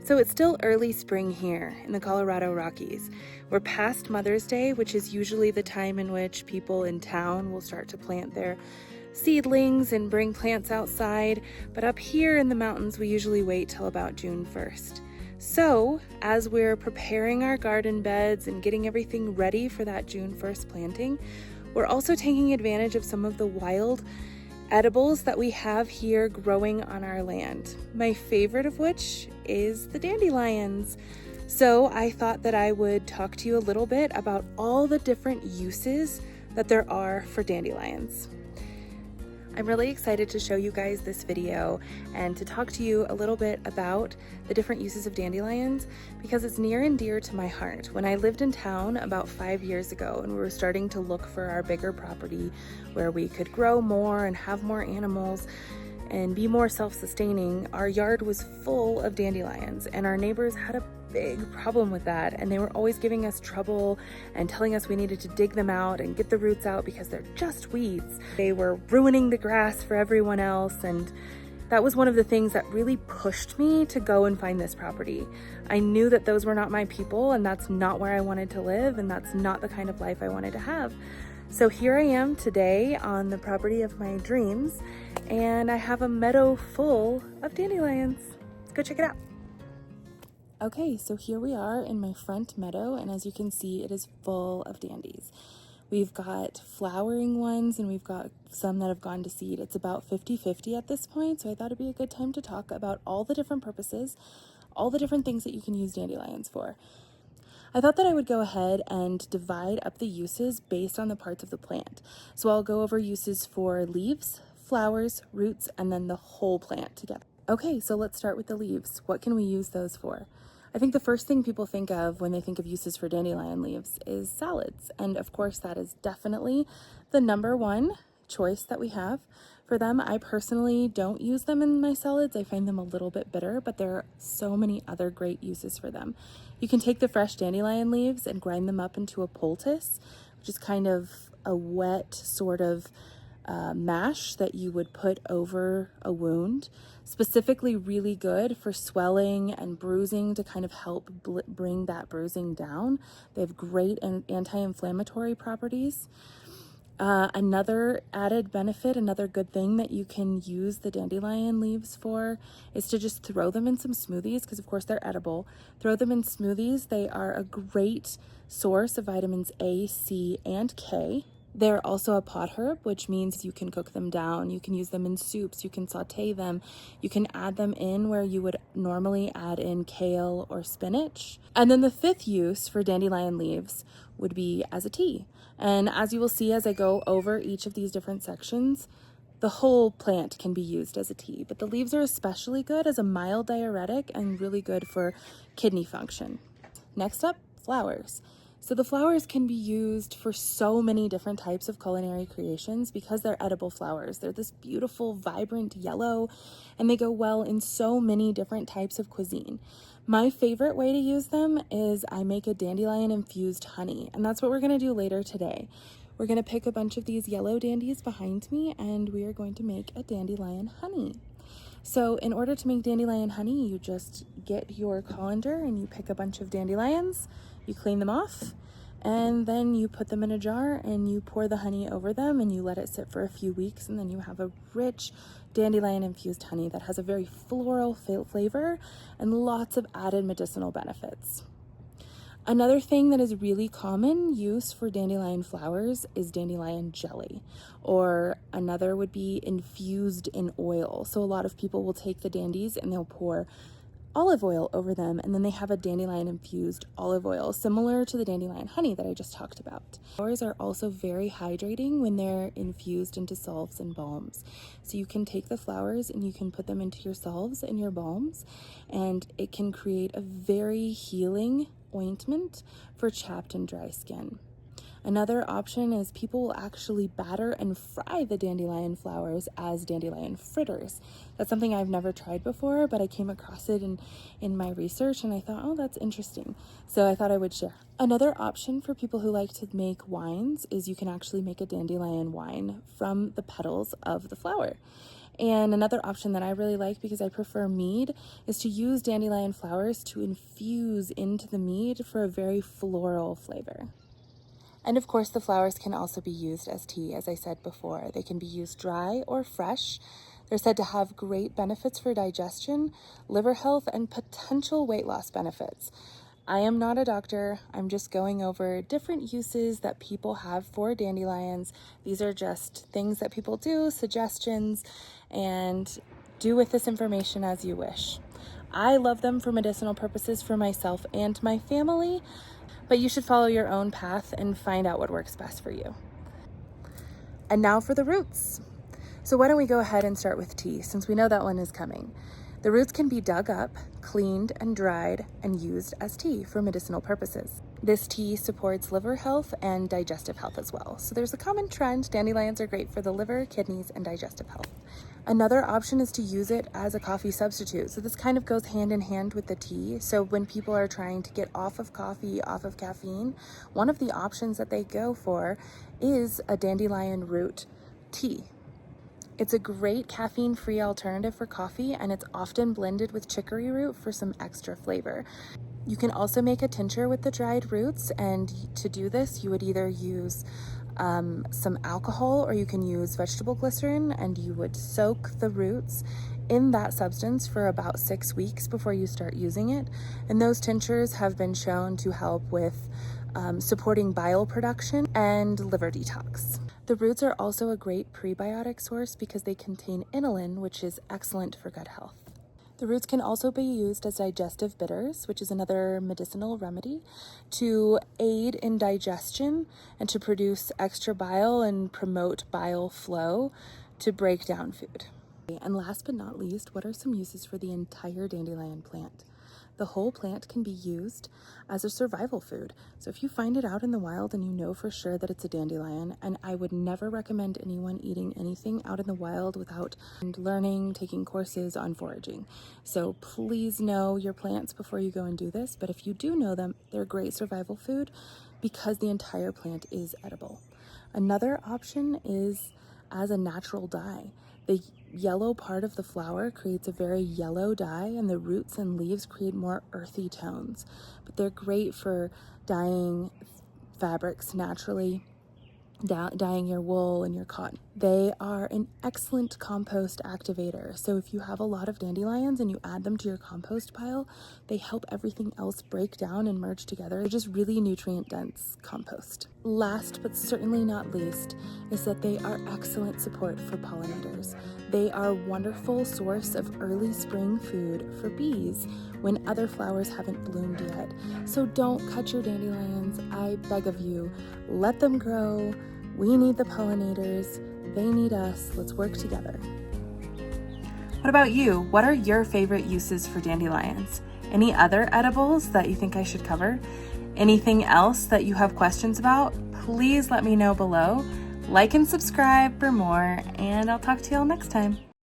So it's still early spring here in the Colorado Rockies. We're past Mother's Day, which is usually the time in which people in town will start to plant their seedlings and bring plants outside. But up here in the mountains, we usually wait till about June 1st. So as we're preparing our garden beds and getting everything ready for that June 1st planting, we're also taking advantage of some of the wild edibles that we have here growing on our land. My favorite of which is the dandelions. So I thought that I would talk to you a little bit about all the different uses that there are for dandelions. I'm really excited to show you guys this video and to talk to you a little bit about the different uses of dandelions because it's near and dear to my heart. When I lived in town about 5 years ago and we were starting to look for our bigger property where we could grow more and have more animals and be more self-sustaining, our yard was full of dandelions and our neighbors had a big problem with that, and they were always giving us trouble and telling us we needed to dig them out and get the roots out because they're just weeds. They were ruining the grass for everyone else, and that was one of the things that really pushed me to go and find this property. I knew that those were not my people and that's not where I wanted to live and that's not the kind of life I wanted to have. So here I am today on the property of my dreams and I have a meadow full of dandelions. Let's go check it out. Okay, so here we are in my front meadow, and as you can see, it is full of dandies. We've got flowering ones, and we've got some that have gone to seed. It's about 50-50 at this point, so I thought it'd be a good time to talk about all the different purposes, all the different things that you can use dandelions for. I thought that I would go ahead and divide up the uses based on the parts of the plant. So I'll go over uses for leaves, flowers, roots, and then the whole plant together. Okay, so let's start with the leaves. What can we use those for? I think the first thing people think of when they think of uses for dandelion leaves is salads. And of course, that is definitely the number one choice that we have for them. I personally don't use them in my salads. I find them a little bit bitter, but there are so many other great uses for them. You can take the fresh dandelion leaves and grind them up into a poultice, which is kind of a wet sort of mash that you would put over a wound, specifically really good for swelling and bruising to kind of help bring that bruising down. They have great anti-inflammatory properties. Another added benefit, another good thing that you can use the dandelion leaves for is to just throw them in some smoothies, because of course they're edible. Throw them in smoothies. They are a great source of vitamins A, C, and K. They're also a pot herb, which means you can cook them down, you can use them in soups, you can saute them, you can add them in where you would normally add in kale or spinach. And then the fifth use for dandelion leaves would be as a tea. And as you will see as I go over each of these different sections, the whole plant can be used as a tea, but the leaves are especially good as a mild diuretic and really good for kidney function. Next up, flowers. So the flowers can be used for so many different types of culinary creations because they're edible flowers. They're this beautiful, vibrant yellow, and they go well in so many different types of cuisine. My favorite way to use them is I make a dandelion infused honey, and that's what we're gonna do later today. We're gonna pick a bunch of these yellow dandies behind me, and we are going to make a dandelion honey. So in order to make dandelion honey, you just get your colander and you pick a bunch of dandelions, you clean them off, and then you put them in a jar and you pour the honey over them and you let it sit for a few weeks, and then you have a rich dandelion infused honey that has a very floral flavor and lots of added medicinal benefits. Another thing that is really common use for dandelion flowers is dandelion jelly, or another would be infused in oil. So a lot of people will take the dandies and they'll pour olive oil over them, and then they have a dandelion infused olive oil similar to the dandelion honey that I just talked about. Flowers are also very hydrating when they're infused into salves and balms. So you can take the flowers and you can put them into your salves and your balms, and it can create a very healing ointment for chapped and dry skin. Another option is people will actually batter and fry the dandelion flowers as dandelion fritters. That's something I've never tried before, but I came across it in my research and I thought, oh, that's interesting. So I thought I would share. Another option for people who like to make wines is you can actually make a dandelion wine from the petals of the flower. And another option that I really like, because I prefer mead, is to use dandelion flowers to infuse into the mead for a very floral flavor. And of course, the flowers can also be used as tea, as I said before. They can be used dry or fresh. They're said to have great benefits for digestion, liver health, and potential weight loss benefits. I am not a doctor. I'm just going over different uses that people have for dandelions. These are just things that people do, suggestions, and do with this information as you wish. I love them for medicinal purposes for myself and my family, but you should follow your own path and find out what works best for you. And now for the roots. So why don't we go ahead and start with tea, since we know that one is coming. The roots can be dug up, cleaned, and dried and used as tea for medicinal purposes. This tea supports liver health and digestive health as well. So there's a common trend. Dandelions are great for the liver, kidneys, and digestive health. Another option is to use it as a coffee substitute. So this kind of goes hand in hand with the tea. So when people are trying to get off of coffee, off of caffeine, one of the options that they go for is a dandelion root tea. It's a great caffeine-free alternative for coffee, and it's often blended with chicory root for some extra flavor. You can also make a tincture with the dried roots, and to do this, you would either use some alcohol, or you can use vegetable glycerin, and you would soak the roots in that substance for about 6 weeks before you start using it. And those tinctures have been shown to help with supporting bile production and liver detox. The roots are also a great prebiotic source because they contain inulin, which is excellent for gut health. The roots can also be used as digestive bitters, which is another medicinal remedy, to aid in digestion and to produce extra bile and promote bile flow to break down food. And last but not least, what are some uses for the entire dandelion plant? The whole plant can be used as a survival food. So if you find it out in the wild and you know for sure that it's a dandelion, and I would never recommend anyone eating anything out in the wild without learning, taking courses on foraging. So please know your plants before you go and do this. But if you do know them, they're a great survival food because the entire plant is edible. Another option is as a natural dye. The yellow part of the flower creates a very yellow dye, and the roots and leaves create more earthy tones. But they're great for dyeing fabrics naturally, dyeing your wool and your cotton. They are an excellent compost activator. So if you have a lot of dandelions and you add them to your compost pile, they help everything else break down and merge together. They're just really nutrient dense compost. Last but certainly not least is that they are excellent support for pollinators. They are a wonderful source of early spring food for bees when other flowers haven't bloomed yet. So don't cut your dandelions. I beg of you, let them grow. We need the pollinators. They need us. Let's work together. What about you? What are your favorite uses for dandelions? Any other edibles that you think I should cover? Anything else that you have questions about? Please let me know below. Like and subscribe for more, and I'll talk to y'all next time.